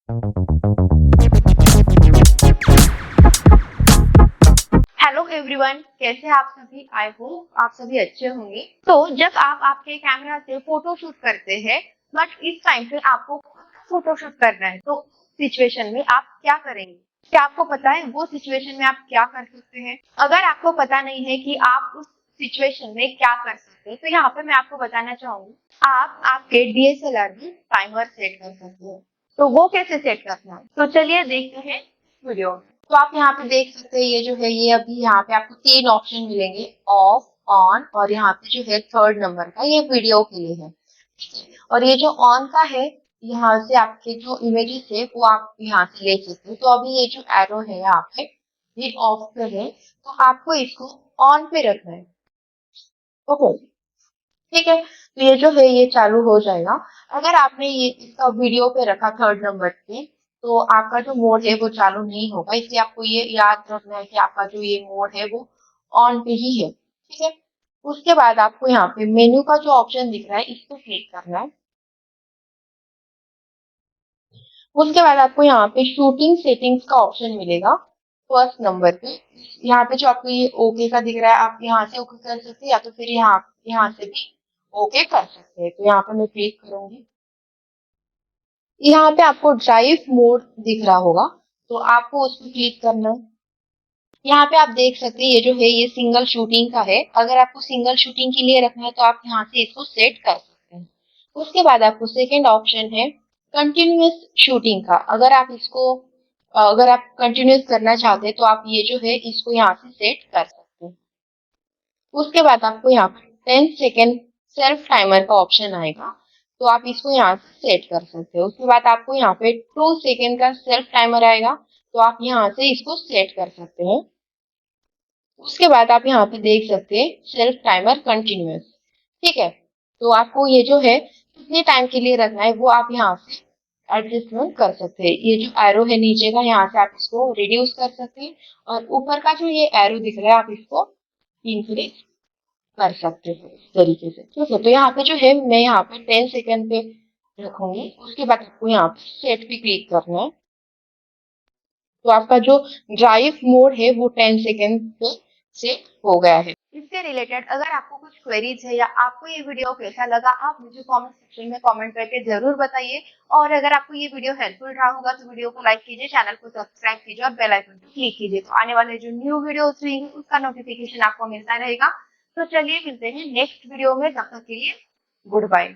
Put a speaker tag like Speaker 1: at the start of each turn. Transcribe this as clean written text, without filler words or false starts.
Speaker 1: Hello everyone, कैसे हैं आप सभी। आई होप आप सभी अच्छे होंगे। तो जब आप आपके कैमरा से फोटो शूट करते हैं, बट इस टाइम पे आपको फोटो शूट करना है, तो सिचुएशन में आप क्या करेंगे? क्या आपको पता है वो सिचुएशन में आप क्या कर सकते हैं? अगर आपको पता नहीं है कि आप उस सिचुएशन में क्या कर सकते हैं, तो यहाँ पे मैं आपको बताना चाहूंगी, आप आपके डीएसएलआर में टाइमर सेट कर सकते हैं। तो वो कैसे सेट करना है, तो चलिए देखते हैं वीडियो में। तो आप यहाँ पे देख सकते हैं, ये जो है ये अभी यहाँ पे आपको 3 ऑप्शन मिलेंगे, ऑफ, ऑन और यहाँ पे जो है थर्ड नंबर का, ये वीडियो के लिए है। ठीक है, और ये जो ऑन का है, यहाँ से आपके जो इमेजेस है वो आप यहाँ से ले सकते हो। तो अभी ये जो एरो है यहाँ पे, ये ऑफ पे है, तो आपको इसको ऑन पे रखना है। ओके, ठीक है, तो ये जो है ये चालू हो जाएगा। अगर आपने ये इसका वीडियो पे रखा थर्ड नंबर पे, तो आपका जो मोड है वो चालू नहीं होगा, इसलिए आपको ये याद रखना है कि आपका जो ये मोड है वो ऑन पे ही है। ठीक है, उसके बाद आपको यहाँ पे मेन्यू का जो ऑप्शन दिख रहा है, इस पे क्लिक करना है। उसके बाद आपको यहाँ पे शूटिंग सेटिंग्स का ऑप्शन मिलेगा फर्स्ट नंबर पे। यहाँ पे जो आपको ये ओके का दिख रहा है, आप यहाँ से ओके कर सकते हैं या तो फिर यहाँ यहाँ से भी ओके कर सकते हैं। तो यहाँ पे मैं क्लिक करूंगी। यहाँ पे आपको ड्राइव मोड दिख रहा होगा, तो आपको उस पर क्लिक करना है। यहाँ पे आप देख सकते हैं, ये जो है ये सिंगल शूटिंग का है। अगर आपको सिंगल शूटिंग के लिए रखना है तो आप यहाँ से इसको सेट कर सकते हैं। उसके बाद आपको सेकेंड ऑप्शन है कंटिन्यूअस शूटिंग का। अगर आप कंटिन्यूअस करना चाहते हैं तो आप ये जो है इसको यहाँ से सेट कर सकते हैं। उसके बाद आपको यहाँ पर 10 सेकेंड सेल्फ टाइमर का ऑप्शन आएगा, तो आप इसको यहाँ से सेट कर सकते हो। उसके बाद आपको यहाँ पे 2 सेकेंड का सेल्फ टाइमर आएगा, तो आप यहाँ से इसको सेट कर सकते हैं। उसके बाद आप यहाँ पे देख सकते हैं सेल्फ टाइमर कंटिन्यूअस। ठीक है, तो आपको ये जो है कितने टाइम के लिए रखना है वो आप यहाँ से एडजस्टमेंट कर सकते हैं। ये जो एरो है नीचे का, यहाँ से आप इसको रिड्यूस कर सकते हैं, और ऊपर का जो ये एरो दिख रहा है आप इसको इंक्रीज कर सकते हो इस तरीके से। ठीक है, तो यहाँ पे जो है मैं यहाँ पे 10 सेकेंड पे रखूंगी। उसके बाद आपको यहाँ पे सेट पे क्लिक करना है, तो आपका जो ड्राइव मोड है वो 10 सेकेंड पे सेट हो गया है। इससे रिलेटेड अगर आपको कुछ क्वेरीज है या आपको ये वीडियो कैसा लगा, आप मुझे कमेंट सेक्शन में कमेंट करके जरूर बताइए। और अगर आपको ये वीडियो हेल्पफुल रहा होगा तो वीडियो को लाइक कीजिए, चैनल को सब्सक्राइब कीजिए और बेल आइकन को क्लिक कीजिए, तो आने वाले जो न्यू वीडियोस रहेंगे उसका नोटिफिकेशन आपको मिलता रहेगा। तो चलिए मिलते हैं नेक्स्ट वीडियो में, तब तक के लिए गुड बाय।